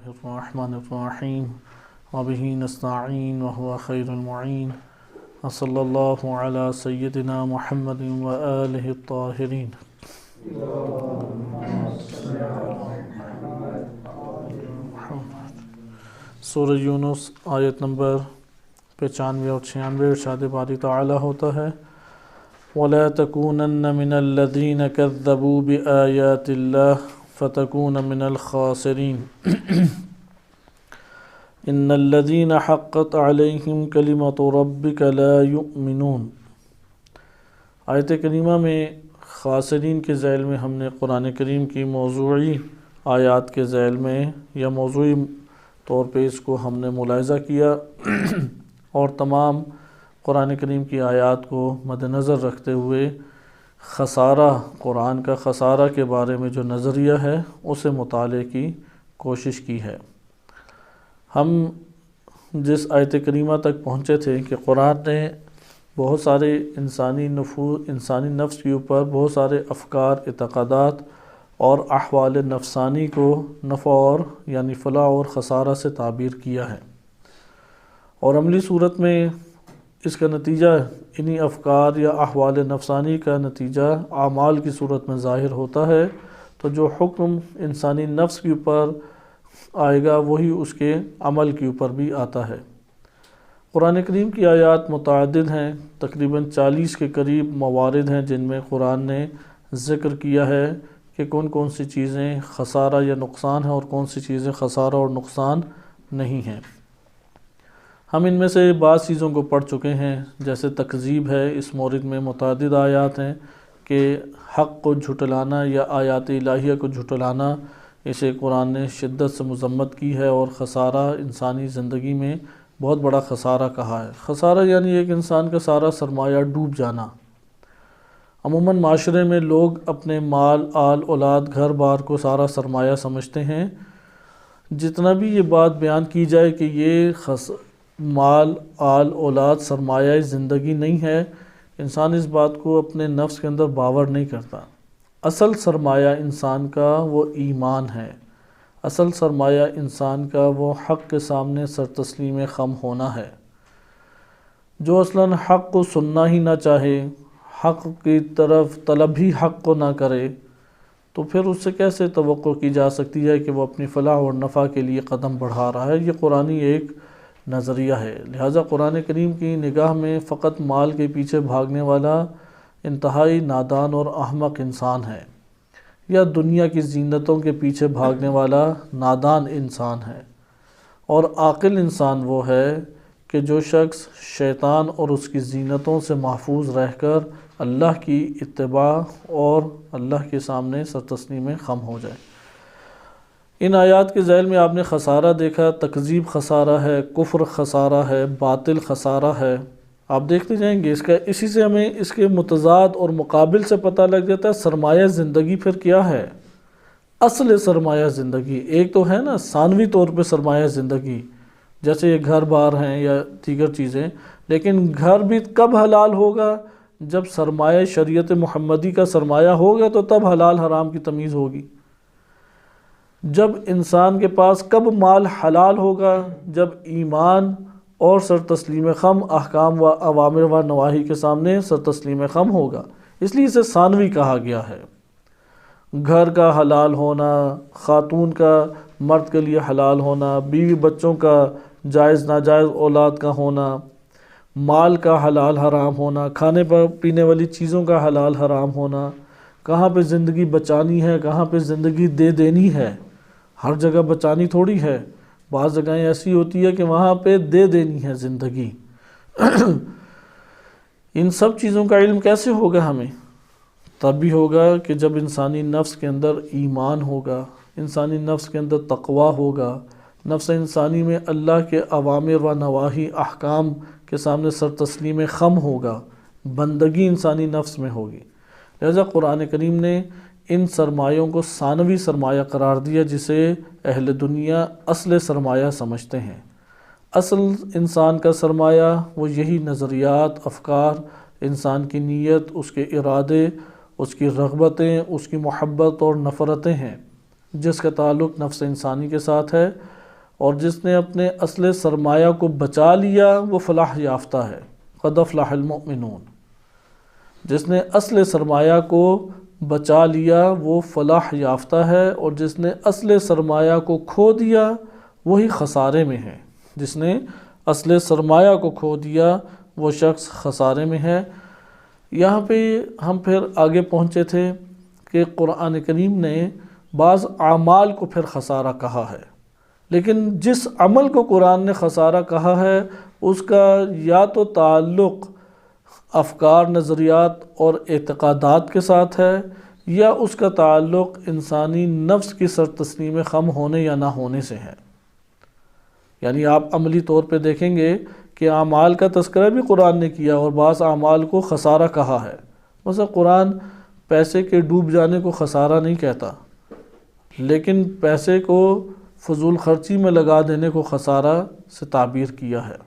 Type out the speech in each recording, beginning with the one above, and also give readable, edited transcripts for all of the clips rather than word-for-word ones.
الرحمن الرحیم وبہ نستعین وهو خیر المعین وصلی اللہ علی سیدنا محمد وآلہ الطاہرین۔ سورہ یونس آیت نمبر 95 اور 96 ارشاد باری تعالی ہوتا ہے وَلَا تَكُونَنَّ مِنَ الَّذِينَ كَذَّبُوا بِآيَاتِ اللَّهِ فَتَكُونَ مِنَ الْخَاسِرِينَ إِنَّ الَّذِينَ حَقَّتْ عَلَيْهِمْ كَلِمَةُ رَبِّكَ لَا يُؤْمِنُونَ۔ آیت کریمہ میں خاسرین کے ذیل میں ہم نے قرآن کریم کی موضوعی آیات کے ذیل میں یا موضوعی طور پہ اس کو ہم نے ملاحظہ کیا اور تمام قرآن کریم کی آیات کو مد نظر رکھتے ہوئے خسارہ، قرآن کا خسارہ کے بارے میں جو نظریہ ہے اسے مطالعے کی کوشش کی ہے۔ ہم جس آیت کریمہ تک پہنچے تھے کہ قرآن نے بہت سارے انسانی نفس کے اوپر بہت سارے افکار، اعتقادات اور احوال نفسانی کو نفع اور یعنی فلاح اور خسارہ سے تعبیر کیا ہے، اور عملی صورت میں اس کا نتیجہ انہی افکار یا احوال نفسانی کا نتیجہ اعمال کی صورت میں ظاہر ہوتا ہے، تو جو حکم انسانی نفس کے اوپر آئے گا وہی اس کے عمل کے اوپر بھی آتا ہے۔ قرآن کریم کی آیات متعدد ہیں، تقریباً 40 کے قریب موارد ہیں جن میں قرآن نے ذکر کیا ہے کہ کون کون سی چیزیں خسارہ یا نقصان ہیں اور کون سی چیزیں خسارہ اور نقصان نہیں ہیں۔ ہم ان میں سے بعض چیزوں کو پڑھ چکے ہیں، جیسے تکذیب ہے، اس مورد میں متعدد آیات ہیں کہ حق کو جھٹلانا یا آیات الہیہ کو جھٹلانا، اسے قرآن نے شدت سے مذمت کی ہے اور خسارہ انسانی زندگی میں بہت بڑا خسارہ کہا ہے۔ خسارہ یعنی ایک انسان کا سارا سرمایہ ڈوب جانا۔ عموماً معاشرے میں لوگ اپنے مال، آل، اولاد، گھر بار کو سارا سرمایہ سمجھتے ہیں۔ جتنا بھی یہ بات بیان کی جائے کہ یہ مال، آل، اولاد سرمایہ زندگی نہیں ہے، انسان اس بات کو اپنے نفس کے اندر باور نہیں کرتا۔ اصل سرمایہ انسان کا وہ ایمان ہے، اصل سرمایہ انسان کا وہ حق کے سامنے سر تسلیم خم ہونا ہے۔ جو اصلاً حق کو سننا ہی نہ چاہے، حق کی طرف طلب ہی حق کو نہ کرے، تو پھر اس سے کیسے توقع کی جا سکتی ہے کہ وہ اپنی فلاح اور نفع کے لیے قدم بڑھا رہا ہے؟ یہ قرآنی ایک نظریہ ہے۔ لہٰذا قرآن کریم کی نگاہ میں فقط مال کے پیچھے بھاگنے والا انتہائی نادان اور احمق انسان ہے، یا دنیا کی زینتوں کے پیچھے بھاگنے والا نادان انسان ہے، اور عاقل انسان وہ ہے کہ جو شخص شیطان اور اس کی زینتوں سے محفوظ رہ کر اللہ کی اتباع اور اللہ کے سامنے سر تسلیم خم ہو جائے۔ ان آیات کے ذیل میں آپ نے خسارہ دیکھا، تکذیب خسارہ ہے، کفر خسارہ ہے، باطل خسارہ ہے۔ آپ دیکھتے جائیں گے اسی سے ہمیں اس کے متضاد اور مقابل سے پتہ لگ جاتا ہے سرمایہ زندگی پھر کیا ہے۔ اصل سرمایہ زندگی ایک تو ہے نا ثانوی طور پہ سرمایہ زندگی، جیسے یہ گھر بار ہیں یا دیگر چیزیں، لیکن گھر بھی کب حلال ہوگا؟ جب سرمایہ شریعت محمدی کا سرمایہ ہوگا تو تب حلال حرام کی تمیز ہوگی۔ جب انسان کے پاس کب مال حلال ہوگا؟ جب ایمان اور سر تسلیم خم احکام و اوامر و نواہی کے سامنے سر تسلیم خم ہوگا، اس لیے اسے ثانوی کہا گیا ہے۔ گھر کا حلال ہونا، خاتون کا مرد کے لیے حلال ہونا، بیوی بچوں کا جائز ناجائز اولاد کا ہونا، مال کا حلال حرام ہونا، کھانے پینے والی چیزوں کا حلال حرام ہونا، کہاں پہ زندگی بچانی ہے، کہاں پہ زندگی دے دینی ہے۔ ہر جگہ بچانی تھوڑی ہے، بعض جگہیں ایسی ہوتی ہے کہ وہاں پہ دے دینی ہے زندگی۔ ان سب چیزوں کا علم کیسے ہوگا ہمیں؟ تب بھی ہوگا کہ جب انسانی نفس کے اندر ایمان ہوگا، انسانی نفس کے اندر تقویٰ ہوگا، نفس انسانی میں اللہ کے اوامر و نواہی احکام کے سامنے سر تسلیم خم ہوگا، بندگی انسانی نفس میں ہوگی۔ لہذا قرآن کریم نے ان سرمایوں کو ثانوی سرمایہ قرار دیا، جسے اہل دنیا اصل سرمایہ سمجھتے ہیں۔ اصل انسان کا سرمایہ وہ یہی نظریات، افکار، انسان کی نیت، اس کے ارادے، اس کی رغبتیں، اس کی محبت اور نفرتیں ہیں، جس کا تعلق نفس انسانی کے ساتھ ہے، اور جس نے اپنے اصل سرمایہ کو بچا لیا وہ فلاح یافتہ ہے۔ قد افلح المؤمنون، جس نے اصل سرمایہ کو بچا لیا وہ فلاح یافتہ ہے، اور جس نے اصل سرمایہ کو کھو دیا وہی خسارے میں ہے۔ جس نے اصل سرمایہ کو کھو دیا وہ شخص خسارے میں ہے۔ یہاں پہ ہم پھر آگے پہنچے تھے کہ قرآن کریم نے بعض اعمال کو پھر خسارہ کہا ہے، لیکن جس عمل کو قرآن نے خسارہ کہا ہے اس کا یا تو تعلق افکار، نظریات اور اعتقادات کے ساتھ ہے، یا اس کا تعلق انسانی نفس کی سر تسلیم خم ہونے یا نہ ہونے سے ہے۔ یعنی آپ عملی طور پہ دیکھیں گے کہ اعمال کا تذکرہ بھی قرآن نے کیا اور بعض اعمال کو خسارہ کہا ہے۔ مثلا قرآن پیسے کے ڈوب جانے کو خسارہ نہیں کہتا، لیکن پیسے کو فضول خرچی میں لگا دینے کو خسارہ سے تعبیر کیا ہے۔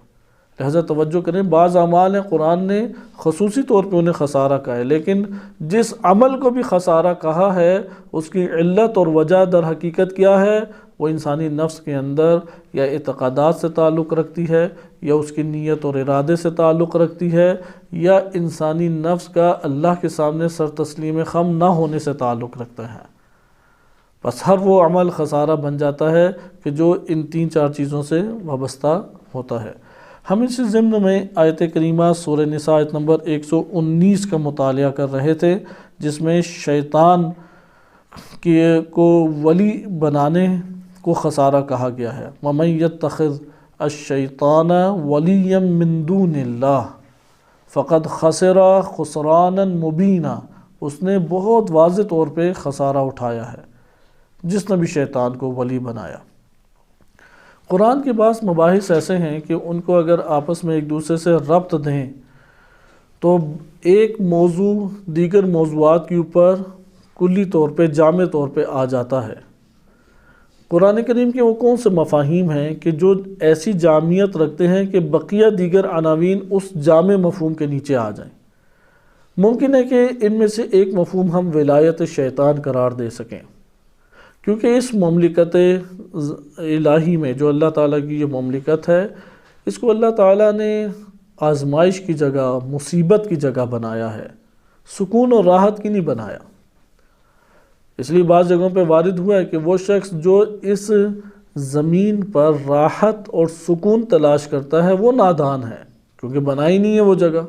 لہذا توجہ کریں، بعض اعمال ہیں قرآن نے خصوصی طور پہ انہیں خسارہ کہا ہے، لیکن جس عمل کو بھی خسارہ کہا ہے اس کی علت اور وجہ در حقیقت کیا ہے؟ وہ انسانی نفس کے اندر یا اعتقادات سے تعلق رکھتی ہے، یا اس کی نیت اور ارادے سے تعلق رکھتی ہے، یا انسانی نفس کا اللہ کے سامنے سر تسلیم خم نہ ہونے سے تعلق رکھتا ہے۔ بس ہر وہ عمل خسارہ بن جاتا ہے کہ جو ان 3-4 چیزوں سے وابستہ ہوتا ہے۔ ہم اس ضمن میں آیت کریمہ سورہ نساء آیت نمبر 119 کا مطالعہ کر رہے تھے، جس میں شیطان کو ولی بنانے کو خسارہ کہا گیا ہے۔ وَمَن يَتَّخِذْ الشَّيْطَانَ وَلِيًّا مِّن دُونِ اللَّهِ فَقَدْ خَسِرَ خُسْرَانًا مُبِينًا، اس نے بہت واضح طور پہ خسارہ اٹھایا ہے جس نے بھی شیطان کو ولی بنایا۔ قرآن کے بعض مباحث ایسے ہیں کہ ان کو اگر آپس میں ایک دوسرے سے ربط دیں تو ایک موضوع دیگر موضوعات کے اوپر کلی طور پہ، جامع طور پہ آ جاتا ہے۔ قرآن کریم کے وہ کون سے مفاہیم ہیں کہ جو ایسی جامعیت رکھتے ہیں کہ بقیہ دیگر عناوین اس جامع مفہوم کے نیچے آ جائیں؟ ممکن ہے کہ ان میں سے ایک مفہوم ہم ولایت شیطان قرار دے سکیں، کیونکہ اس مملکت الہی میں جو اللہ تعالیٰ کی یہ مملکت ہے، اس کو اللہ تعالیٰ نے آزمائش کی جگہ، مصیبت کی جگہ بنایا ہے، سکون اور راحت کی نہیں بنایا۔ اس لیے بعض جگہوں پہ وارد ہوا ہے کہ وہ شخص جو اس زمین پر راحت اور سکون تلاش کرتا ہے وہ نادان ہے، کیونکہ بنائی نہیں ہے وہ جگہ۔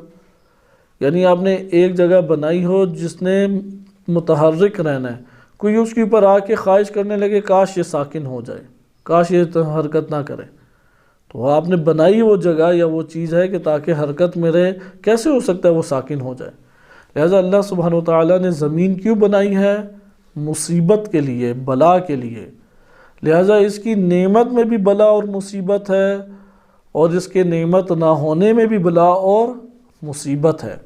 یعنی آپ نے ایک جگہ بنائی ہو جس نے متحرک رہنا ہے، کوئی اس کے اوپر آ کے خواہش کرنے لگے کاش یہ ساکن ہو جائے، کاش یہ حرکت نہ کرے، تو آپ نے بنائی وہ جگہ یا وہ چیز ہے کہ تاکہ حرکت میں رہے، کیسے ہو سکتا ہے وہ ساکن ہو جائے؟ لہذا اللہ سبحانہ وتعالیٰ نے زمین کیوں بنائی ہے؟ مصیبت کے لیے، بلا کے لیے۔ لہذا اس کی نعمت میں بھی بلا اور مصیبت ہے، اور اس کے نعمت نہ ہونے میں بھی بلا اور مصیبت ہے۔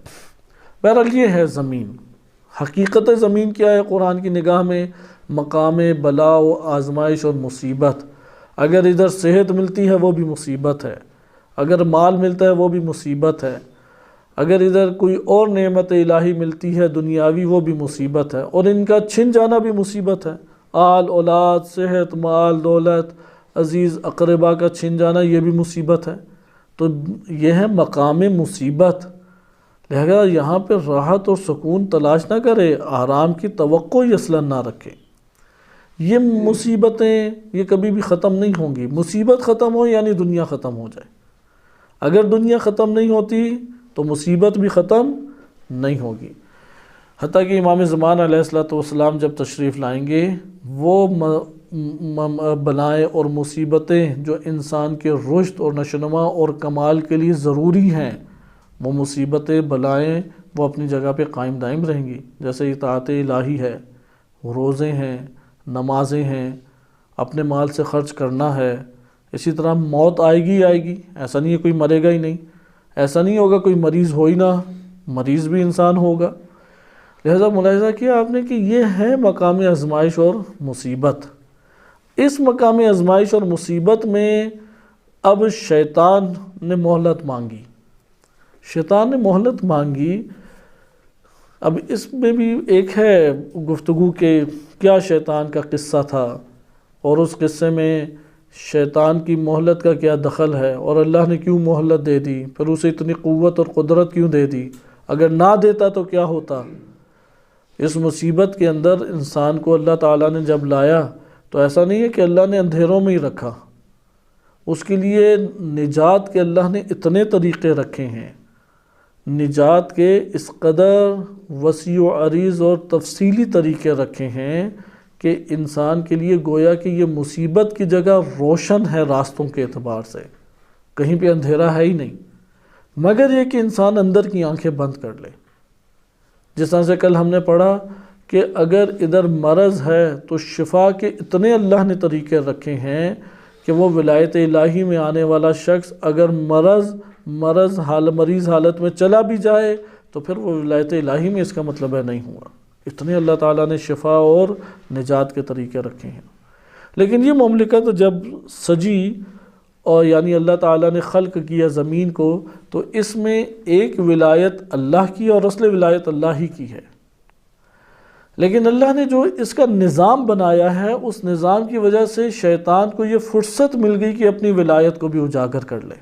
بہرحال یہ ہے زمین۔ حقیقت زمین کیا ہے قرآن کی نگاہ میں؟ مقام بلا و آزمائش اور مصیبت۔ اگر ادھر صحت ملتی ہے وہ بھی مصیبت ہے، اگر مال ملتا ہے وہ بھی مصیبت ہے، اگر ادھر کوئی اور نعمت الہی ملتی ہے دنیاوی وہ بھی مصیبت ہے، اور ان کا چھن جانا بھی مصیبت ہے۔ آل اولاد، صحت، مال، دولت، عزیز اقربا کا چھن جانا یہ بھی مصیبت ہے۔ تو یہ ہے مقام مصیبت۔ لہذا یہاں پہ راحت اور سکون تلاش نہ کرے، آرام کی توقع ہی اصلاً نہ رکھے۔ یہ مصیبتیں یہ کبھی بھی ختم نہیں ہوں گی۔ مصیبت ختم ہو یعنی دنیا ختم ہو جائے۔ اگر دنیا ختم نہیں ہوتی تو مصیبت بھی ختم نہیں ہوگی۔ حتیٰ کہ امام زمان علیہ السلام جب تشریف لائیں گے، وہ بلائیں اور مصیبتیں جو انسان کے رشد اور نشوونما اور کمال کے لیے ضروری ہیں، وہ مصیبتیں، بلائیں وہ اپنی جگہ پہ قائم دائم رہیں گی۔ جیسے اطاعت الہی ہے، روزے ہیں، نمازیں ہیں، اپنے مال سے خرچ کرنا ہے۔ اسی طرح موت آئے گی آئے گی، ایسا نہیں ہے کوئی مرے گا ہی نہیں، ایسا نہیں ہوگا کوئی مریض ہو ہی نہ، مریض بھی انسان ہوگا۔ لہذا ملاحظہ کیا آپ نے کہ یہ ہے مقام آزمائش اور مصیبت۔ اس مقام آزمائش اور مصیبت میں اب شیطان نے مہلت مانگی، شیطان نے مہلت مانگی۔ اب اس میں بھی ایک ہے گفتگو کہ کیا شیطان کا قصہ تھا، اور اس قصے میں شیطان کی مہلت کا کیا دخل ہے، اور اللہ نے کیوں مہلت دے دی، پھر اسے اتنی قوت اور قدرت کیوں دے دی، اگر نہ دیتا تو کیا ہوتا۔ اس مصیبت کے اندر انسان کو اللہ تعالیٰ نے جب لایا تو ایسا نہیں ہے کہ اللہ نے اندھیروں میں ہی رکھا، اس کے لیے نجات کے اللہ نے اتنے طریقے رکھے ہیں، نجات کے اس قدر وسیع و عریض اور تفصیلی طریقے رکھے ہیں کہ انسان کے لیے گویا کہ یہ مصیبت کی جگہ روشن ہے راستوں کے اعتبار سے، کہیں پہ اندھیرا ہے ہی نہیں، مگر یہ کہ انسان اندر کی آنکھیں بند کر لے۔ جس طرح سے کل ہم نے پڑھا کہ اگر ادھر مرض ہے تو شفا کے اتنے اللہ نے طریقے رکھے ہیں کہ وہ ولایت الہی میں آنے والا شخص اگر مریض حالت میں چلا بھی جائے تو پھر وہ ولایت الہی میں اس کا مطلب ہے نہیں ہوا۔ اتنے اللہ تعالیٰ نے شفا اور نجات کے طریقے رکھے ہیں۔ لیکن یہ مملکت جب سجی اور یعنی اللہ تعالیٰ نے خلق کیا زمین کو، تو اس میں ایک ولایت اللہ کی اور اصل ولایت اللہ ہی کی ہے، لیکن اللہ نے جو اس کا نظام بنایا ہے اس نظام کی وجہ سے شیطان کو یہ فرصت مل گئی کہ اپنی ولایت کو بھی اجاگر کر لے،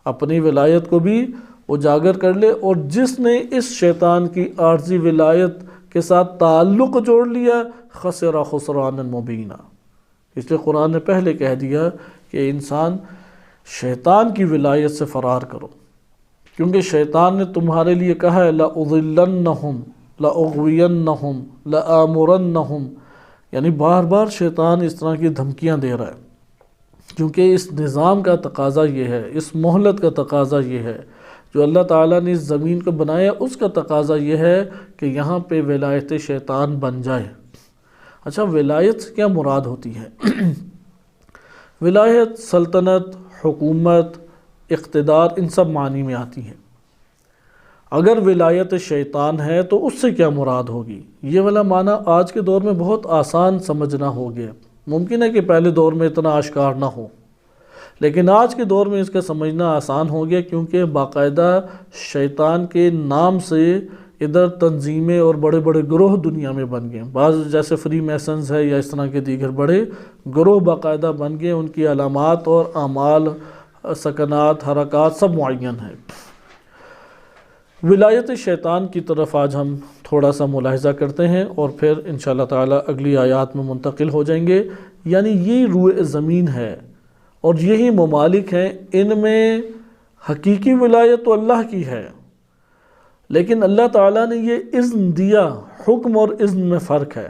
اپنی ولایت کو بھی اجاگر کر لے، اور جس نے اس شیطان کی عارضی ولایت کے ساتھ تعلق جوڑ لیا خسر خسرانا مبینا۔ اس لیے قرآن نے پہلے کہہ دیا کہ انسان شیطان کی ولایت سے فرار کرو، کیونکہ شیطان نے تمہارے لیے کہا ہے لَأُضِلَّنَّهُمْ لَأُغْوِيَنَّهُمْ لَآمُرَنَّهُمْ، یعنی بار بار شیطان اس طرح کی دھمکیاں دے رہا ہے، کیونکہ اس نظام کا تقاضا یہ ہے، اس مہلت کا تقاضا یہ ہے، جو اللہ تعالیٰ نے اس زمین کو بنایا اس کا تقاضا یہ ہے کہ یہاں پہ ولایت شیطان بن جائے۔ اچھا، ولایت سے کیا مراد ہوتی ہے؟ ولایت سلطنت، حکومت، اقتدار، ان سب معنی میں آتی ہے۔ اگر ولایت شیطان ہے تو اس سے کیا مراد ہوگی؟ یہ والا معنی آج کے دور میں بہت آسان سمجھنا ہو گیا، ممکن ہے کہ پہلے دور میں اتنا آشکار نہ ہو، لیکن آج کے دور میں اس کا سمجھنا آسان ہو گیا، کیونکہ باقاعدہ شیطان کے نام سے ادھر تنظیمیں اور بڑے بڑے گروہ دنیا میں بن گئے، بعض جیسے فری میسنز ہے یا اس طرح کے دیگر بڑے گروہ باقاعدہ بن گئے، ان کی علامات اور اعمال، سکنات، حرکات سب معین ہیں۔ ولایت شیطان کی طرف آج ہم تھوڑا سا ملاحظہ کرتے ہیں اور پھر انشاءاللہ تعالی اگلی آیات میں منتقل ہو جائیں گے۔ یعنی یہ روئے زمین ہے اور یہی ممالک ہیں، ان میں حقیقی ولایت تو اللہ کی ہے، لیکن اللہ تعالیٰ نے یہ اذن دیا، حکم اور اذن میں فرق ہے،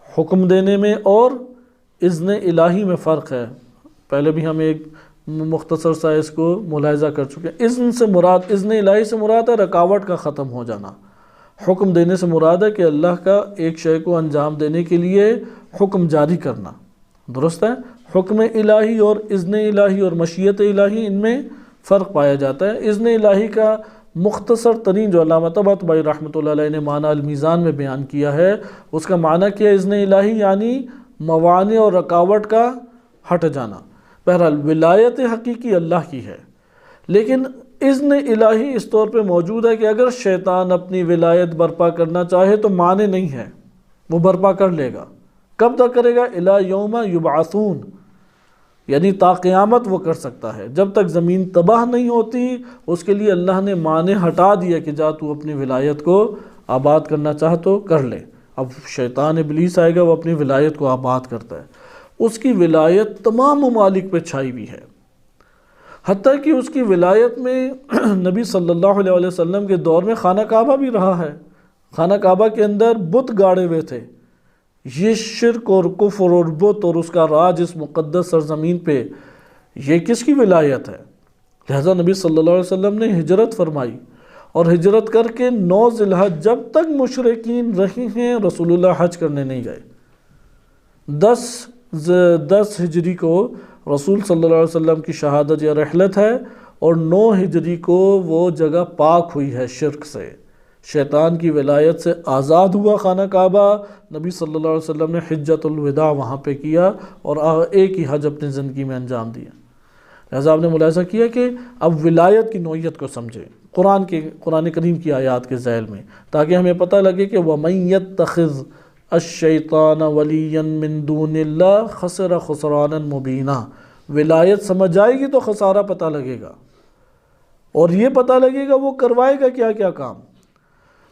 حکم دینے میں اور اذن الہی میں فرق ہے۔ پہلے بھی ہم ایک مختصر سا اس کو ملاحظہ کر چکے ہیں۔ اذن سے مراد، اذن الہی سے مراد ہے رکاوٹ کا ختم ہو جانا، حکم دینے سے مراد ہے کہ اللہ کا ایک شے کو انجام دینے کے لیے حکم جاری کرنا، درست ہے؟ حکم الہی اور اذن الہی اور مشیت الہی، ان میں فرق پایا جاتا ہے۔ اذن الہی کا مختصر ترین جو علامہ طباطبائی رحمۃ اللہ علیہ نے معنی المیزان میں بیان کیا ہے، اس کا معنی کیا ہے؟ اذن الہی یعنی موانع اور رکاوٹ کا ہٹ جانا۔ بہرحال ولایت حقیقی اللہ کی ہے، لیکن اذن الہی اس طور پہ موجود ہے کہ اگر شیطان اپنی ولایت برپا کرنا چاہے تو معنی نہیں ہے، وہ برپا کر لے گا۔ کب تک کرے گا؟ الی یوم یبعثون، یعنی تا قیامت وہ کر سکتا ہے، جب تک زمین تباہ نہیں ہوتی اس کے لیے اللہ نے معنی ہٹا دیا کہ جا تو اپنی ولایت کو آباد کرنا چاہ تو کر لے۔ اب شیطان ابلیس آئے گا، وہ اپنی ولایت کو آباد کرتا ہے، اس کی ولایت تمام ممالک پہ چھائی ہوئی ہے، حتیٰ کہ اس کی ولایت میں نبی صلی اللہ علیہ وسلم کے دور میں خانہ کعبہ بھی رہا ہے، خانہ کعبہ کے اندر بت گاڑے ہوئے تھے۔ یہ شرک اور کفر اور بت اور اس کا راج اس مقدس سرزمین پہ، یہ کس کی ولایت ہے؟ لہذا نبی صلی اللہ علیہ وسلم نے ہجرت فرمائی، اور ہجرت کر کے 9 ذی الحج جب تک مشرکین رہے ہیں رسول اللہ حج کرنے نہیں گئے۔ 10 ہجری کو رسول صلی اللہ علیہ وسلم کی شہادت یا رحلت ہے، اور 9 ہجری کو وہ جگہ پاک ہوئی ہے شرک سے، شیطان کی ولایت سے آزاد ہوا خانہ کعبہ۔ نبی صلی اللہ علیہ وسلم نے حجۃ الوداع وہاں پہ کیا اور ایک ہی حج اپنی زندگی میں انجام دیا۔ لہذا آپ نے ملاحظہ کیا کہ اب ولایت کی نوعیت کو سمجھیں قرآن کریم کی آیات کے ذیل میں، تاکہ ہمیں پتہ لگے کہ وَمَن يَتَّخِذْ الشیطان ولیا من دون اللہ خسر خسرانا مبینا۔ ولایت سمجھ آئے گی تو خسارہ پتہ لگے گا، اور یہ پتہ لگے گا وہ کروائے گا کیا کیا کام۔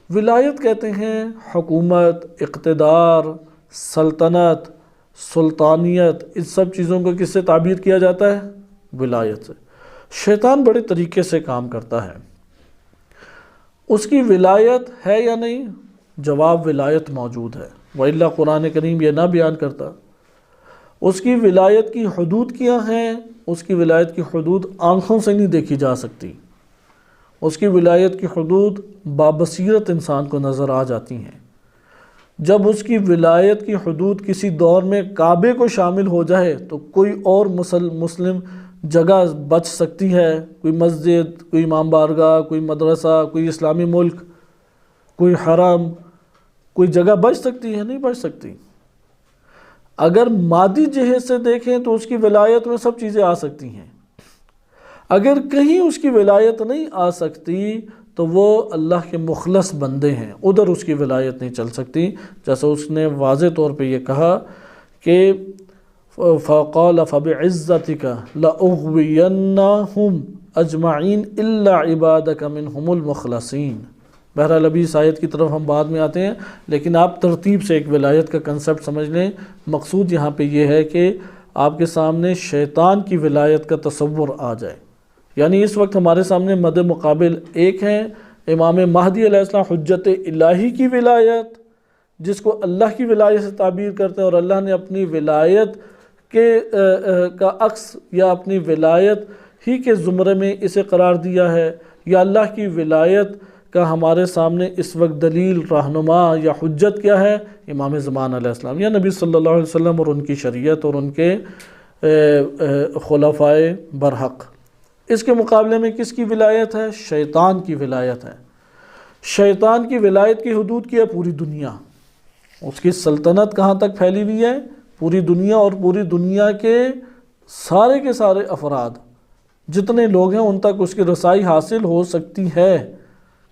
ولایت کہتے ہیں حکومت، اقتدار، سلطنت، سلطانیت، اس سب چیزوں کو کس سے تعبیر کیا جاتا ہے؟ ولایت سے۔ شیطان بڑے طریقے سے کام کرتا ہے۔ اس کی ولایت ہے یا نہیں؟ جواب ولایت موجود ہے، وَإِلَّا قرآن کریم یہ نہ بیان کرتا۔ اس کی ولایت کی حدود کیا ہیں؟ اس کی ولایت کی حدود آنکھوں سے نہیں دیکھی جا سکتی، اس کی ولایت کی حدود بابصیرت انسان کو نظر آ جاتی ہیں۔ جب اس کی ولایت کی حدود کسی دور میں کعبے کو شامل ہو جائے تو کوئی اور مسلم جگہ بچ سکتی ہے، کوئی مسجد، کوئی امام بارگاہ، کوئی مدرسہ، کوئی اسلامی ملک، کوئی حرم، کوئی جگہ بچ سکتی ہے؟ نہیں بچ سکتی۔ اگر مادی جہت سے دیکھیں تو اس کی ولایت میں سب چیزیں آ سکتی ہیں، اگر کہیں اس کی ولایت نہیں آ سکتی تو وہ اللہ کے مخلص بندے ہیں، ادھر اس کی ولایت نہیں چل سکتی۔ جیسا اس نے واضح طور پہ یہ کہا کہ فَقَالَ فَبِعِزَّتِكَ لَأُغْوِيَنَّهُمْ أَجْمَعِينَ إِلَّا عِبَادَكَ مِنْهُمُ الْمُخْلَصِينَ۔ بہرحال ابھی اس آیت کی طرف ہم بعد میں آتے ہیں، لیکن آپ ترتیب سے ایک ولایت کا کنسپٹ سمجھ لیں۔ مقصود یہاں پہ یہ ہے کہ آپ کے سامنے شیطان کی ولایت کا تصور آ جائے، یعنی اس وقت ہمارے سامنے مد مقابل ایک ہیں امام مہدی علیہ السلام حجت الہی کی ولایت، جس کو اللہ کی ولایت سے تعبیر کرتے ہیں، اور اللہ نے اپنی ولایت کا عکس یا اپنی ولایت ہی کے زمرے میں اسے قرار دیا ہے، یا اللہ کی ولایت کا ہمارے سامنے اس وقت دلیل، رہنما یا حجت کیا ہے؟ امام زمان علیہ السلام یا نبی صلی اللہ علیہ وسلم اور ان کی شریعت اور ان کے خلفائے برحق۔ اس کے مقابلے میں کس کی ولایت ہے؟ شیطان کی ولایت ہے۔ شیطان کی ولایت کی حدود کیا ہے؟ پوری دنیا۔ اس کی سلطنت کہاں تک پھیلی ہوئی ہے؟ پوری دنیا، اور پوری دنیا کے سارے افراد جتنے لوگ ہیں ان تک اس کی رسائی حاصل ہو سکتی ہے۔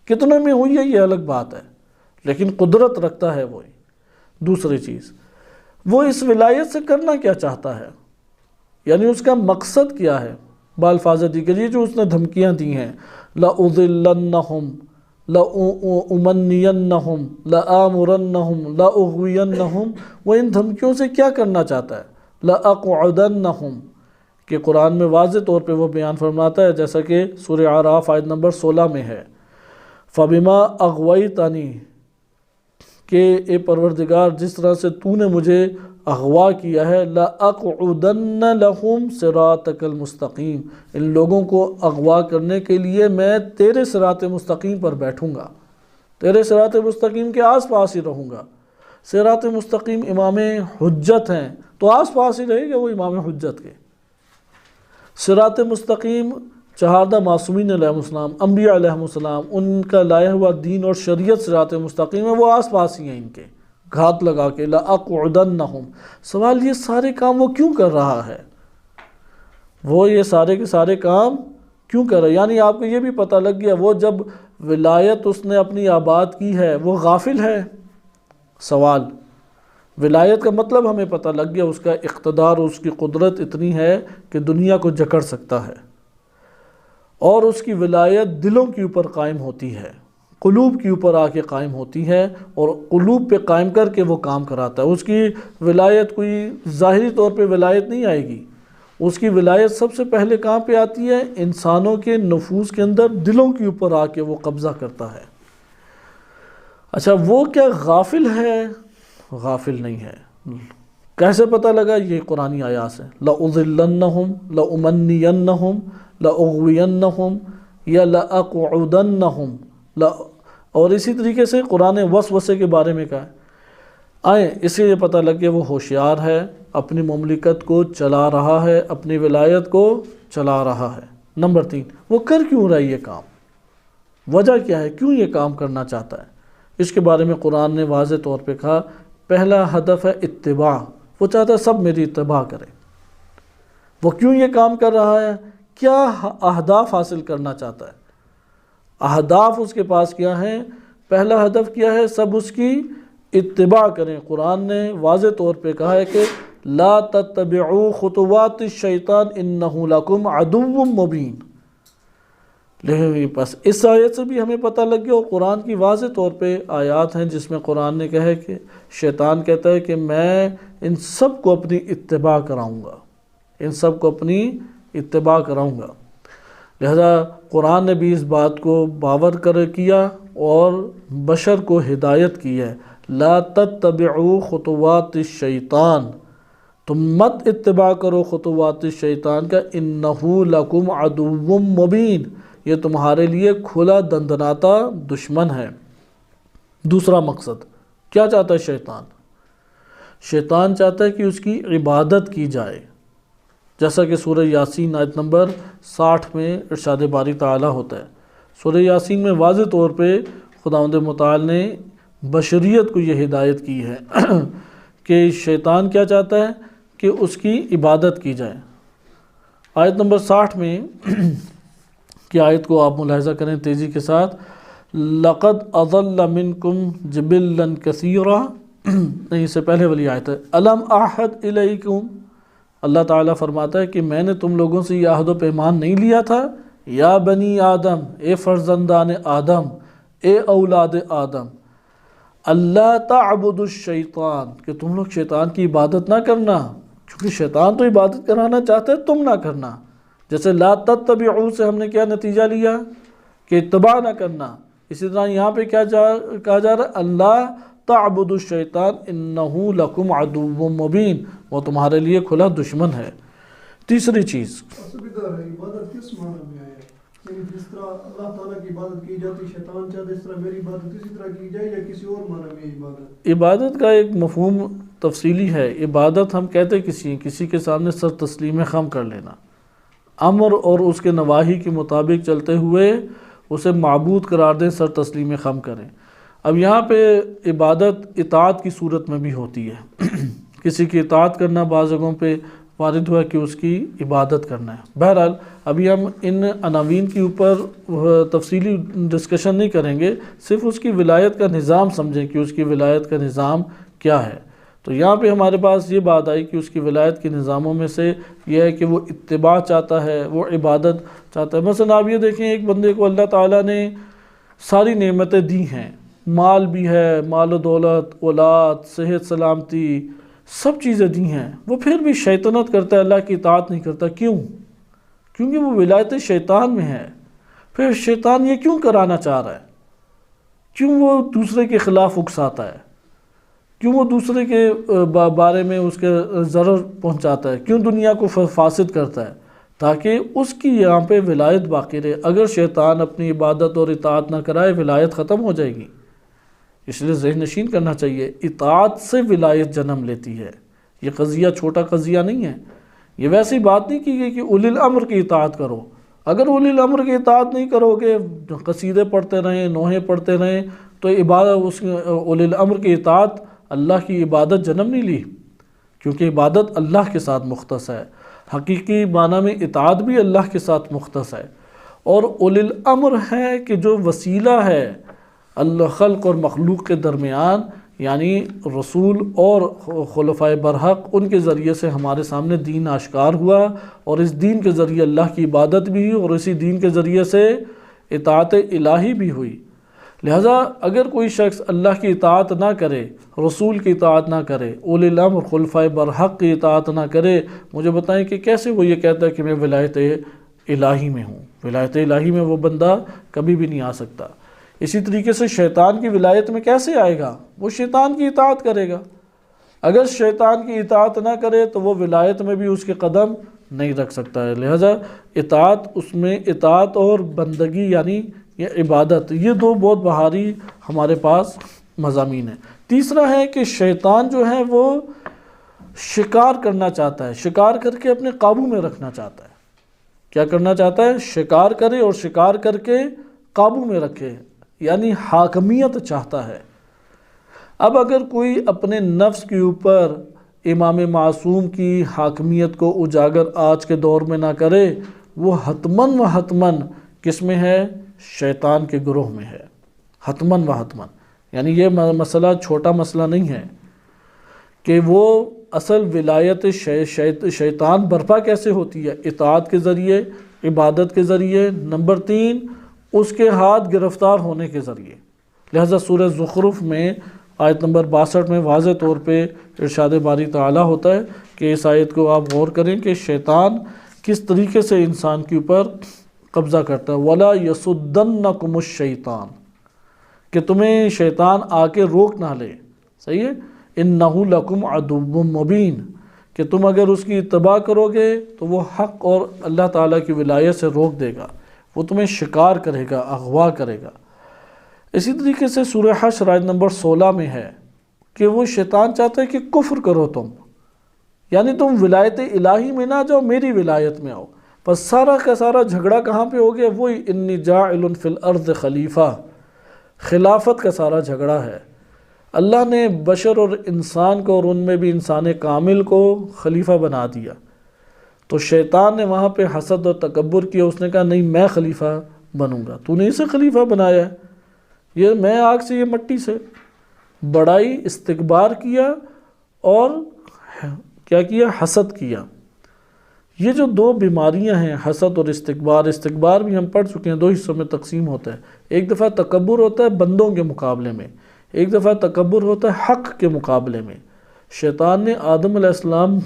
کتنے میں ہوئی ہے یہ الگ بات ہے، لیکن قدرت رکھتا ہے وہی۔ دوسری چیز، وہ اس ولایت سے کرنا کیا چاہتا ہے، یعنی اس کا مقصد کیا ہے؟ بالفاظ دیگر یہ جو اس نے دھمکیاں دی ہیں، لَأُضِلَّنَّهُمْ لَأُمَنِّيَنَّهُمْ لَآمُرَنَّهُمْ لَأُغْوِيَنَّهُمْ، وہ ان دھمکیوں سے کیا کرنا چاہتا ہے؟ لَأَقْعُدَنَّهُمْ، کہ قرآن میں واضح طور پہ وہ بیان فرماتا ہے، جیسا کہ سورہ اعراف آیت نمبر 16 میں ہے، فَبِمَا أَغْوَيْتَنِي، کہ اے پروردگار جس طرح سے تو نے مجھے اغوا کیا ہے، لَأَقْعُدَنَّ لَهُمْ صِرَاطَكَ الْمُسْتَقِيمِ، ان لوگوں کو اغوا کرنے کے لیے میں تیرے صراط مستقیم پر بیٹھوں گا، تیرے صراط مستقیم کے آس پاس ہی رہوں گا۔ صراط مستقیم امام حجت ہیں تو آس پاس ہی رہے گا وہ امام حجت کے۔ صراط مستقیم چہاردہ معصومین علیہ السلام، انبیاء علیہ السلام، ان کا لایا ہوا دین اور شریعت صراط مستقیم ہے، وہ آس پاس ہی ہیں ان کے، گھات لگا کے لَأَقْعُدَنَّهُمْ۔ سوال یہ سارے کام وہ کیوں کر رہا ہے؟ وہ یہ سارے کے سارے کام کیوں کر رہا ہے؟ یعنی آپ کو یہ بھی پتہ لگ گیا وہ جب ولایت اس نے اپنی آباد کی ہے وہ غافل ہے؟ سوال، ولایت کا مطلب ہمیں پتہ لگ گیا، اس کا اقتدار، اس کی قدرت اتنی ہے کہ دنیا کو جکڑ سکتا ہے، اور اس کی ولایت دلوں کے اوپر قائم ہوتی ہے، قلوب کے اوپر آ کے قائم ہوتی ہے، اور قلوب پہ قائم کر کے وہ کام کراتا ہے۔ اس کی ولایت کوئی ظاہری طور پہ ولایت نہیں آئے گی، اس کی ولایت سب سے پہلے کہاں پہ آتی ہے؟ انسانوں کے نفوس کے اندر، دلوں کے اوپر آ کے وہ قبضہ کرتا ہے۔ اچھا، وہ کیا غافل ہے؟ غافل نہیں ہے۔ کیسے پتہ لگا؟ یہ قرآنی آیات سے، لَأُضِلَّنَّهُمْ لَأُمَنِّيَنَّهُمْ لَأُغْوِيَنَّهُمْ یا لَأَقْعُدَنَّهُمْ، اور اسی طریقے سے قرآن وسوسے کے بارے میں کہا ہے۔ آئیں، اس سے یہ پتہ لگ گیا وہ ہوشیار ہے، اپنی مملکت کو چلا رہا ہے، اپنی ولایت کو چلا رہا ہے۔ نمبر 3، وہ کر کیوں رہا ہے یہ کام؟ وجہ کیا ہے؟ کیوں یہ کام کرنا چاہتا ہے؟ اس کے بارے میں قرآن نے واضح طور پہ کہا، پہلا ہدف ہے اتباع، وہ چاہتا ہے سب میری اتباع کریں۔ وہ کیوں یہ کام کر رہا ہے؟ کیا اہداف حاصل کرنا چاہتا ہے؟ اہداف اس کے پاس کیا ہیں؟ پہلا ہدف کیا ہے؟ سب اس کی اتباع کریں۔ قرآن نے واضح طور پہ کہا ہے کہ لا تتبعوا خطوات الشیطان انہ لکم عدو مبین۔ لیکن بس اس آیت سے بھی ہمیں پتہ لگ گیا، اور قرآن کی واضح طور پہ آیات ہیں جس میں قرآن نے کہا ہے کہ شیطان کہتا ہے کہ میں ان سب کو اپنی اتباع کراؤں گا، ان سب کو اپنی اتباع کراؤں گا۔ لہذا قرآن نے بھی اس بات کو باور کیا اور بشر کو ہدایت کی ہے، لا تتبعوا خطوات الشیطان، تم مت اتباع کرو خطوات الشیطان کا، انہ لکم عدو مبین، یہ تمہارے لیے کھلا دندناتا دشمن ہے۔ دوسرا مقصد کیا چاہتا ہے شیطان؟ شیطان چاہتا ہے کہ اس کی عبادت کی جائے، جیسا کہ سورہ یاسین آیت نمبر 60 میں ارشاد باری تعالیٰ ہوتا ہے۔ سورہ یاسین میں واضح طور پہ خداوند متعال نے بشریت کو یہ ہدایت کی ہے کہ شیطان کیا چاہتا ہے کہ اس کی عبادت کی جائے۔ آیت نمبر 60 میں کی آیت کو آپ ملاحظہ کریں تیزی کے ساتھ، لَقَدْ أَضَلَّ مِنْكُمْ جِبِلًّا كَثِيرًا، نہیں، اس سے پہلے والی آیت ہے، أَلَمْ أَعْهَدْ إِلَيْكُمْ، اللہ تعالیٰ فرماتا ہے کہ میں نے تم لوگوں سے یہ عہد و پیمان نہیں لیا تھا، یا بنی آدم، اے فرزندان آدم، اے اولاد آدم، اللہ تعبدوا الشیطان، کہ تم لوگ شیطان کی عبادت نہ کرنا، کیونکہ شیطان تو عبادت کرانا چاہتا ہے، تم نہ کرنا۔ جیسے لا تتبعوا سے ہم نے کیا نتیجہ لیا کہ اتباع نہ کرنا، اسی طرح یہاں پہ کیا کہا جا رہا ہے، اللہ تعبدوا الشیطان انہ لکم عدو مبین، وہ تمہارے لیے کھلا دشمن ہے۔ تیسری چیز، عبادت کس معنی میں آیا؟ یعنی جس طرح اللہ تعالیٰ کی عبادت کی جاتی، شیطان چاہتا اس طرح میری عبادت اسی طرح کی جائے، یا کسی اور معنی میں عبادت؟ عبادت کا ایک مفہوم تفصیلی ہے۔ عبادت ہم کہتے کسی کے سامنے سر تسلیم خم کر لینا، امر اور اس کے نواہی کے مطابق چلتے ہوئے اسے معبود قرار دیں، سر تسلیم خم کریں۔ اب یہاں پہ عبادت اطاعت کی صورت میں بھی ہوتی ہے، کسی کی اطاعت کرنا بعض جگہوں پہ وارد ہوا کہ اس کی عبادت کرنا ہے۔ بہرحال ابھی ہم ان عناوین کے اوپر تفصیلی ڈسکشن نہیں کریں گے، صرف اس کی ولایت کا نظام سمجھیں کہ اس کی ولایت کا نظام کیا ہے۔ تو یہاں پہ ہمارے پاس یہ بات آئی کہ اس کی ولایت کے نظاموں میں سے یہ ہے کہ وہ اتباع چاہتا ہے، وہ عبادت چاہتا ہے۔ مثلا آپ یہ دیکھیں، ایک بندے کو اللہ تعالیٰ نے ساری نعمتیں دی ہیں، مال بھی ہے، مال و دولت، اولاد، صحت سلامتی، سب چیزیں دی ہیں، وہ پھر بھی شیطنت کرتا ہے، اللہ کی اطاعت نہیں کرتا۔ کیوں؟ کیونکہ وہ ولایت شیطان میں ہے۔ پھر شیطان یہ کیوں کرانا چاہ رہا ہے؟ کیوں وہ دوسرے کے خلاف اکساتا ہے؟ کیوں وہ دوسرے کے بارے میں اس کے ضرر پہنچاتا ہے؟ کیوں دنیا کو فاسد کرتا ہے؟ تاکہ اس کی یہاں پہ ولایت باقی رہے۔ اگر شیطان اپنی عبادت اور اطاعت نہ کرائے، ولایت ختم ہو جائے گی۔ اس لیے ذہن نشین کرنا چاہیے، اطاعت سے ولایت جنم لیتی ہے۔ یہ قضیہ چھوٹا قضیہ نہیں ہے، یہ ویسی بات نہیں کی گئی کہ اولی الامر کی اطاعت کرو۔ اگر اولی الامر کی اطاعت نہیں کرو گے، قصیدے پڑھتے رہیں، نوحے پڑھتے رہیں، تو عبادت اس اولی الامر کی اطاعت اللہ کی عبادت جنم نہیں لی، کیونکہ عبادت اللہ کے ساتھ مختص ہے۔ حقیقی معنی میں اطاعت بھی اللہ کے ساتھ مختص ہے، اور اولی الامر ہے کہ جو وسیلہ ہے اللہ خلق اور مخلوق کے درمیان، یعنی رسول اور خلفائے برحق، ان کے ذریعے سے ہمارے سامنے دین آشکار ہوا، اور اس دین کے ذریعے اللہ کی عبادت بھی ہوئی، اور اسی دین کے ذریعے سے اطاعت الہی بھی ہوئی۔ لہذا اگر کوئی شخص اللہ کی اطاعت نہ کرے، رسول کی اطاعت نہ کرے، اولی الامر خلفائے برحق کی اطاعت نہ کرے، مجھے بتائیں کہ کیسے وہ یہ کہتا ہے کہ میں ولایت الہی میں ہوں؟ ولایت الہی میں وہ بندہ کبھی بھی نہیں آ سکتا۔ اسی طریقے سے شیطان کی ولایت میں کیسے آئے گا؟ وہ شیطان کی اطاعت کرے گا۔ اگر شیطان کی اطاعت نہ کرے تو وہ ولایت میں بھی اس کے قدم نہیں رکھ سکتا ہے۔ لہذا اطاعت، اس میں اطاعت اور بندگی یعنی یہ عبادت، یہ دو بہت بہاری ہمارے پاس مضامین ہیں۔ تیسرا ہے کہ شیطان جو ہے وہ شکار کرنا چاہتا ہے، شکار کر کے اپنے قابو میں رکھنا چاہتا ہے۔ کیا کرنا چاہتا ہے؟ شکار کرے اور شکار کر کے قابو میں رکھے، یعنی حاکمیت چاہتا ہے۔ اب اگر کوئی اپنے نفس کے اوپر امام معصوم کی حاکمیت کو اجاگر آج کے دور میں نہ کرے، وہ حتماً و حتماً کس میں ہے؟ شیطان کے گروہ میں ہے، حتماً و حتماً۔ یعنی یہ مسئلہ چھوٹا مسئلہ نہیں ہے کہ وہ اصل ولایت شیطان برپا کیسے ہوتی ہے، اطاعت کے ذریعے، عبادت کے ذریعے، نمبر 3 اس کے ہاتھ گرفتار ہونے کے ذریعے۔ لہذا سورہ زخرف میں آیت نمبر 62 میں واضح طور پہ ارشاد باری تعالیٰ ہوتا ہے کہ اس آیت کو آپ غور کریں کہ شیطان کس طریقے سے انسان کے اوپر قبضہ کرتا ہے۔ وَلَا يَصُدَّنَّكُمُ الشَّيْطَانُ، کہ تمہیں شیطان آ کے روک نہ لے، صحیح ہے، إِنَّهُ لَكُمْ عَدُوٌّ مُّبِينٌ، کہ تم اگر اس کی اتباع کرو گے تو وہ حق اور اللہ تعالیٰ کی ولایت سے روک دے گا، وہ تمہیں شکار کرے گا، اغوا کرے گا۔ اسی طریقے سے سورہ حشر آیت نمبر 16 میں ہے کہ وہ شیطان چاہتا ہے کہ کفر کرو تم، یعنی تم ولایت الہی میں نہ جاؤ، میری ولایت میں آؤ۔ پس سارا کا سارا جھگڑا کہاں پہ ہو گیا؟ وہی انی جاعل فی الارض خلیفہ، خلافت کا سارا جھگڑا ہے۔ اللہ نے بشر اور انسان کو، اور ان میں بھی انسان کامل کو خلیفہ بنا دیا، تو شیطان نے وہاں پہ حسد اور تکبر کیا، اس نے کہا نہیں میں خلیفہ بنوں گا، تو نے اسے خلیفہ بنایا ہے، یہ میں آگ سے یہ مٹی سے، بڑائی، استکبار کیا اور کیا کیا؟ حسد کیا۔ یہ جو 2 بیماریاں ہیں، حسد اور استکبار بھی ہم پڑھ چکے ہیں، 2 حصوں میں تقسیم ہوتا ہے۔ ایک دفعہ تکبر ہوتا ہے بندوں کے مقابلے میں، ایک دفعہ تکبر ہوتا ہے حق کے مقابلے میں۔ شیطان نے آدم علیہ السلام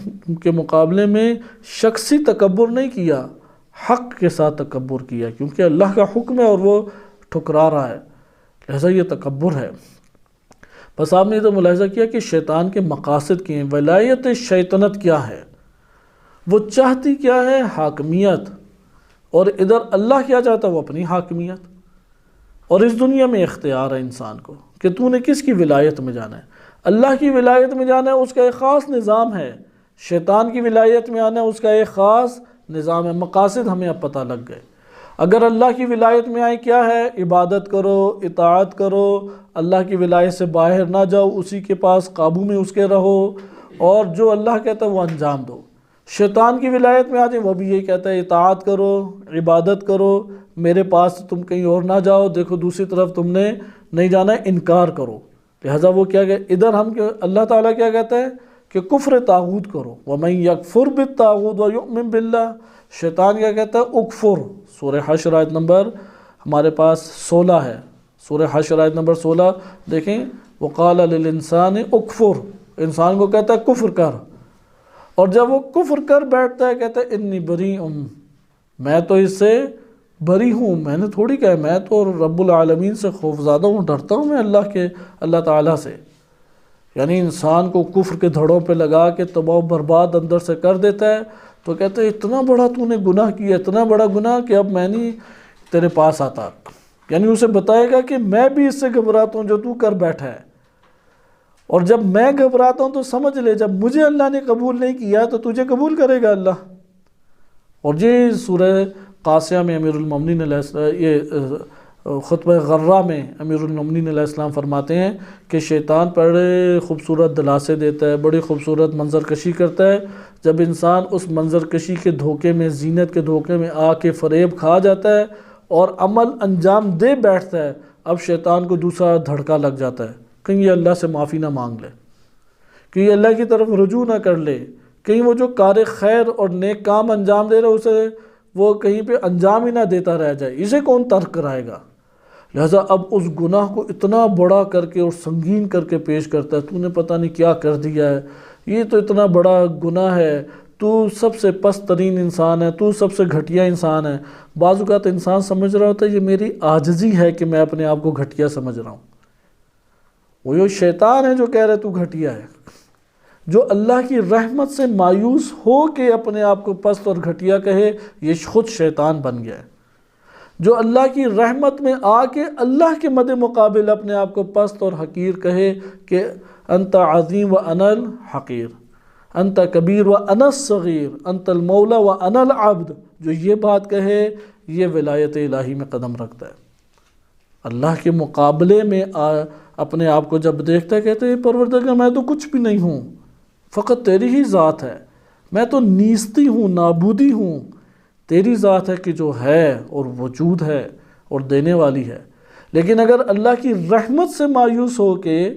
کے مقابلے میں شخصی تکبر نہیں کیا، حق کے ساتھ تکبر کیا، کیونکہ اللہ کا حکم ہے اور وہ ٹھکرا رہا ہے، لہذا یہ تکبر ہے۔ بس آپ نے تو ملاحظہ کیا کہ شیطان کے مقاصد کیا ہیں۔ ولایت شیطنت کیا ہے؟ وہ چاہتی کیا ہے؟ حاکمیت، اور ادھر اللہ کیا چاہتا ہے؟ وہ اپنی حاکمیت، اور اس دنیا میں اختیار ہے انسان کو کہ تو نے کس کی ولایت میں جانا ہے۔ اللہ کی ولایت میں جانا ہے، اس کا ایک خاص نظام ہے، شیطان کی ولایت میں آنا ہے، اس کا ایک خاص نظام ہے۔ مقاصد ہمیں اب پتہ لگ گئے۔ اگر اللہ کی ولایت میں آئے کیا ہے؟ عبادت کرو، اطاعت کرو، اللہ کی ولایت سے باہر نہ جاؤ، اسی کے پاس قابو میں اس کے رہو، اور جو اللہ کہتا ہے وہ انجام دو۔ شیطان کی ولایت میں آ جائیں، وہ بھی یہی کہتا ہے اطاعت کرو، عبادت کرو، میرے پاس تم کہیں اور نہ جاؤ، دیکھو دوسری طرف تم نے نہیں جانا ہے، انکار کرو۔ لہٰذا وہ کیا کہ ادھر اللہ تعالیٰ کیا کہتا ہے کہ کفر طاغوت کرو، وَمَن يَكْفُرْ بِالطَّاغُوتِ وَيُؤْمِن بِاللَّهِ۔ شیطان کیا کہتا ہے؟ اکفر۔ سورہ حشر آیت نمبر ہمارے پاس 16 ہے، سورہ حشر آیت نمبر 16 دیکھیں، وَقَالَ لِلْإِنسَانِ اکفر، انسان کو کہتا ہے کفر کر، اور جب وہ کفر کر بیٹھتا ہے کہتا ہے انی بریء، میں تو اس سے بری ہوں، میں نے تھوڑی کہا، میں تو رب العالمین سے خوفزدہ ہوں، ڈرتا ہوں میں اللہ تعالیٰ سے۔ یعنی انسان کو کفر کے دھڑوں پہ لگا کے تباہ و برباد اندر سے کر دیتا ہے، تو کہتے ہیں اتنا بڑا تو نے گناہ کیا، اتنا بڑا گناہ کہ اب میں نہیں تیرے پاس آتا۔ یعنی اسے بتائے گا کہ میں بھی اس سے گھبراتا ہوں جو تو کر بیٹھا ہے، اور جب میں گھبراتا ہوں تو سمجھ لے جب مجھے اللہ نے قبول نہیں کیا تو تجھے قبول کرے گا اللہ۔ اور یہ سورہ قاسیہ میں امیر المومنین علیہ السلام، یہ خطبہ غرہ میں امیر المومنین علیہ السلام فرماتے ہیں کہ شیطان بڑے خوبصورت دلاسے دیتا ہے، بڑی خوبصورت منظر کشی کرتا ہے، جب انسان اس منظر کشی کے دھوکے میں، زینت کے دھوکے میں آ کے فریب کھا جاتا ہے اور عمل انجام دے بیٹھتا ہے، اب شیطان کو دوسرا دھڑکا لگ جاتا ہے، کہیں یہ اللہ سے معافی نہ مانگ لے، کہیں یہ اللہ کی طرف رجوع نہ کر لے، کہیں وہ جو کار خیر اور نیک کام انجام دے رہا ہے اسے وہ کہیں پہ انجام ہی نہ دیتا رہ جائے، اسے کون ترک کرائے گا۔ لہٰذا اب اس گناہ کو اتنا بڑا کر کے اور سنگین کر کے پیش کرتا ہے، تو نے پتہ نہیں کیا کر دیا ہے، یہ تو اتنا بڑا گناہ ہے، تو سب سے پست ترین انسان ہے، تو سب سے گھٹیا انسان ہے۔ بعض اوقات انسان سمجھ رہا ہوتا ہے یہ میری عاجزی ہے کہ میں اپنے آپ کو گھٹیا سمجھ رہا ہوں، وہ یہ شیطان ہے جو کہہ رہے تو گھٹیا ہے۔ جو اللہ کی رحمت سے مایوس ہو کے اپنے آپ کو پست اور گھٹیا کہے، یہ خود شیطان بن گیا ہے۔ جو اللہ کی رحمت میں آ کے اللہ کے مد مقابل اپنے آپ کو پست اور حقیر کہے کہ انت عظیم و انا الحقیر، انت کبیر و انا الصغیر، انت المولا و انا العبد، جو یہ بات کہے یہ ولایت الہی میں قدم رکھتا ہے۔ اللہ کے مقابلے میں اپنے آپ کو جب دیکھتا ہے کہتے ہیں پروردگار میں تو کچھ بھی نہیں ہوں، فقط تیری ہی ذات ہے، میں تو نیستی ہوں، نابودی ہوں، تیری ذات ہے کہ جو ہے اور وجود ہے اور دینے والی ہے۔ لیکن اگر اللہ کی رحمت سے مایوس ہو کے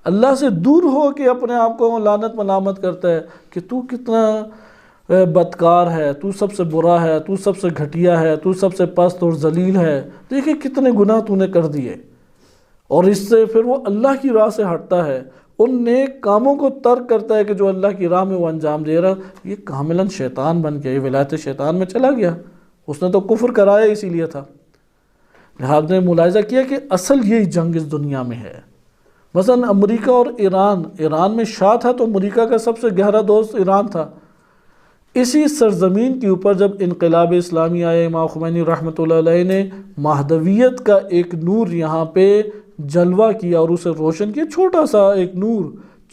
اللہ سے دور ہو کے اپنے آپ کو لعنت ملامت کرتا ہے کہ تو کتنا بدکار ہے، تو سب سے برا ہے، تو سب سے گھٹیا ہے، تو سب سے پست اور ذلیل ہے، دیکھیں کتنے گناہ تو نے کر دیے، اور اس سے پھر وہ اللہ کی راہ سے ہٹتا ہے، ان نیک کاموں کو ترک کرتا ہے کہ جو اللہ کی راہ میں وہ انجام دے رہا، یہ کاملاً شیطان بن گیا، یہ ولایت شیطان میں چلا گیا، اس نے تو کفر کرایا اسی لیے تھا۔ لہٰذا نے ملاحظہ کیا کہ اصل یہی جنگ اس دنیا میں ہے۔ مثلا امریکہ اور ایران میں شاہ تھا تو امریکہ کا سب سے گہرا دوست ایران تھا۔ اسی سرزمین کے اوپر جب انقلاب اسلامی آیا، امام خمینی رحمۃ اللہ علیہ نے مہدویت کا ایک نور یہاں پہ جلوہ کیا اور اسے روشن کیا، چھوٹا سا ایک نور،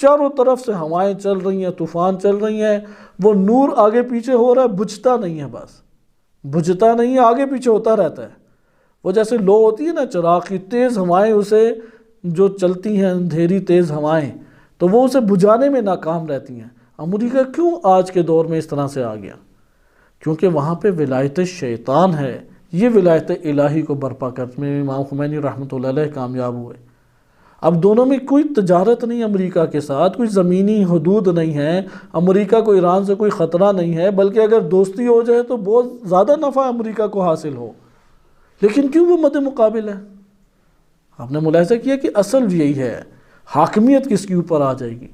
چاروں طرف سے ہوائیں چل رہی ہیں، طوفان چل رہی ہیں، وہ نور آگے پیچھے ہو رہا ہے، بجھتا نہیں ہے، بس بجھتا نہیں ہے، آگے پیچھے ہوتا رہتا ہے۔ وہ جیسے لو ہوتی ہے نا چراغ کی، تیز ہوائیں اسے جو چلتی ہیں، اندھیری تیز ہوائیں، تو وہ اسے بجھانے میں ناکام رہتی ہیں۔ امریکہ کیوں آج کے دور میں اس طرح سے آ گیا؟ کیونکہ وہاں پہ ولایت شیطان ہے، یہ ولایت الہی کو برپا کرنے میں امام خمینی رحمۃ اللہ علیہ کامیاب ہوئے۔ اب دونوں میں کوئی تجارت نہیں، امریکہ کے ساتھ کوئی زمینی حدود نہیں ہے، امریکہ کو ایران سے کوئی خطرہ نہیں ہے، بلکہ اگر دوستی ہو جائے تو بہت زیادہ نفع امریکہ کو حاصل ہو، لیکن کیوں وہ مد مقابل ہے؟ آپ نے ملاحظہ کیا کہ اصل یہی ہے، حاکمیت کس کے اوپر آ جائے گی۔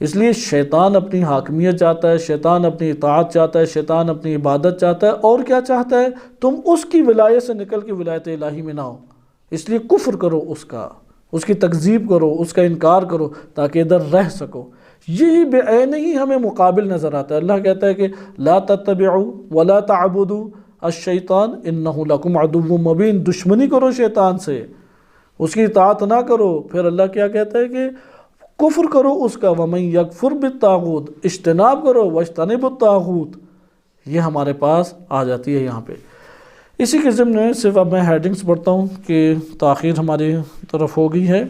اس لیے شیطان اپنی حاکمیت چاہتا ہے، شیطان اپنی اطاعت چاہتا ہے، شیطان اپنی عبادت چاہتا ہے، اور کیا چاہتا ہے؟ تم اس کی ولایت سے نکل کے ولایت الہی میں نہ ہو، اس لیے کفر کرو، اس کی تکذیب کرو، اس کا انکار کرو تاکہ ادھر رہ سکو۔ یہی بے عین ہی ہمیں مقابل نظر آتا ہے۔ اللہ کہتا ہے کہ لا تتبعوا ولا تعبدوا الشیطان انہ لکم عدو مبین، دشمنی کرو شیطان سے، اس کی اطاعت نہ کرو۔ پھر اللہ کیا کہتا ہے کہ کفر کرو اس کا، وَمَن يَكْفُرْ بِالطَّاغُوتِ، اجتناب کرو وَاجْتَنِبُوا الطَّاغُوتَ، یہ ہمارے پاس آ جاتی ہے یہاں پہ۔ اسی کے ضمن میں صرف اب میں ہیڈنگز پڑھتا ہوں کہ تاخیر ہماری طرف ہو گئی ہے۔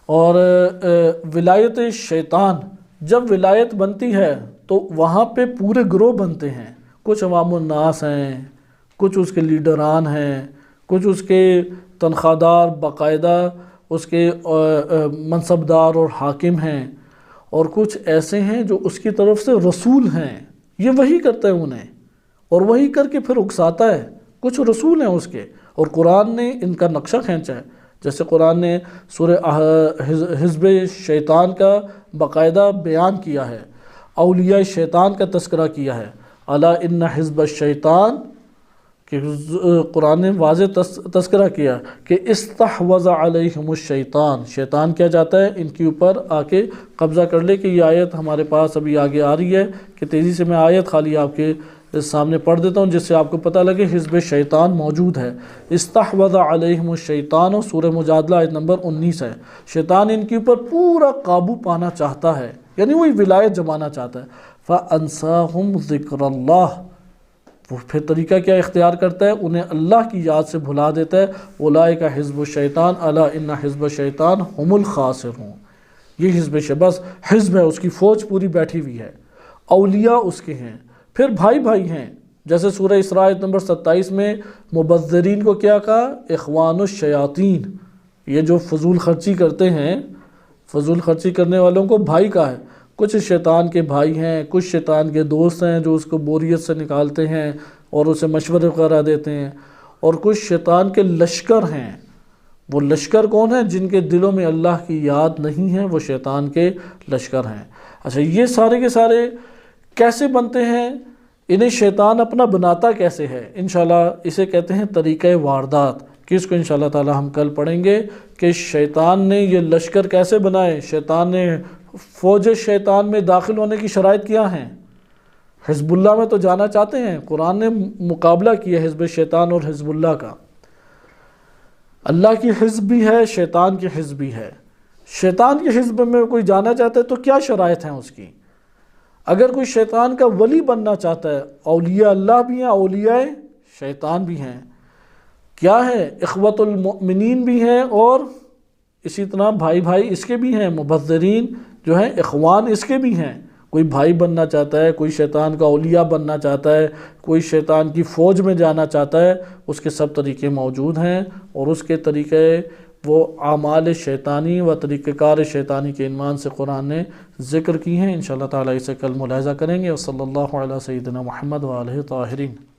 اور ولایت شیطان، جب ولایت بنتی ہے تو وہاں پہ پورے گروہ بنتے ہیں، کچھ عوام الناس ہیں، کچھ اس کے لیڈران ہیں، کچھ اس کے تنخواہ دار، باقاعدہ اس کے منصبدار اور حاکم ہیں، اور کچھ ایسے ہیں جو اس کی طرف سے رسول ہیں، یہ وہی کرتا ہے انہیں، اور وہی کر کے پھر اکساتا ہے۔ کچھ رسول ہیں اس کے، اور قرآن نے ان کا نقشہ کھینچا ہے۔ جیسے قرآن نے سورہ حزب شیطان کا باقاعدہ بیان کیا ہے، اولیاء شیطان کا تذکرہ کیا ہے، الا ان حزب الشیطان، کہ قرآن نے واضح تذکرہ کیا کہ استحوذ علیہم الشیطان، شیطان کیا چاہتا ہے؟ ان کے اوپر آ کے قبضہ کر لے۔ کہ یہ آیت ہمارے پاس ابھی آگے آ رہی ہے، کہ تیزی سے میں آیت خالی آپ کے سامنے پڑھ دیتا ہوں جس سے آپ کو پتہ لگے حزب شیطان موجود ہے۔ استحوذ علیہم الشیطان، سورہ مجادلہ آیت نمبر 19 ہے۔ شیطان ان کے اوپر پورا قابو پانا چاہتا ہے، یعنی وہی ولایت جمانا چاہتا ہے۔ فَأَنْسَاهُمْ ذِكْرَ اللَّهِ، وہ پھر طریقہ کیا اختیار کرتا ہے؟ انہیں اللہ کی یاد سے بھلا دیتا ہے۔ اولئک حزب الشیطان الا ان حزب الشیطان هم الخاسرون، یہ حزب بس حزب ہے، اس کی فوج پوری بیٹھی ہوئی ہے، اولیاء اس کے ہیں، پھر بھائی بھائی ہیں۔ جیسے سورہ اسراء آیت نمبر 27 میں مبذرین کو کیا کہا؟ اخوان الشیاطین، یہ جو فضول خرچی کرتے ہیں، فضول خرچی کرنے والوں کو بھائی کہا ہے۔ کچھ شیطان کے بھائی ہیں، کچھ شیطان کے دوست ہیں جو اس کو بوریت سے نکالتے ہیں اور اسے مشورے وغیرہ دیتے ہیں، اور کچھ شیطان کے لشکر ہیں۔ وہ لشکر کون ہیں؟ جن کے دلوں میں اللہ کی یاد نہیں ہے، وہ شیطان کے لشکر ہیں۔ اچھا، یہ سارے کے سارے کیسے بنتے ہیں؟ انہیں شیطان اپنا بناتا کیسے ہے؟ انشاءاللہ اسے کہتے ہیں طریقہ واردات، کہ اس کو انشاءاللہ تعالی ہم کل پڑھیں گے کہ شیطان نے یہ لشکر کیسے بنائے، شیطان نے فوج شیطان میں داخل ہونے کی شرائط کیا ہیں۔ حزب اللہ میں تو جانا چاہتے ہیں، قرآن نے مقابلہ کیا حزب شیطان اور حزب اللہ کا۔ اللہ کی حزب بھی ہے، شیطان کی حزب بھی ہے۔ شیطان کی حزب میں کوئی جانا چاہتا ہے تو کیا شرائط ہیں اس کی؟ اگر کوئی شیطان کا ولی بننا چاہتا ہے، اولیاء اللہ بھی ہیں، اولیاء شیطان بھی ہیں، کیا ہے؟ اخوت المؤمنین بھی ہیں، اور اسی طرح بھائی بھائی اس کے بھی ہیں، مبذرین جو ہیں اخوان اس کے بھی ہیں، کوئی بھائی بننا چاہتا ہے، کوئی شیطان کا اولیاء بننا چاہتا ہے، کوئی شیطان کی فوج میں جانا چاہتا ہے، اس کے سب طریقے موجود ہیں، اور اس کے طریقے وہ اعمال شیطانی و طریقہ کار شیطانی کے عنوان سے قرآن نے ذکر کی ہیں۔ انشاءاللہ تعالیٰ اسے کل ملاحظہ کریں گے۔ وصلی اللہ علیہ سیدنا محمد و آلہ طاہرین۔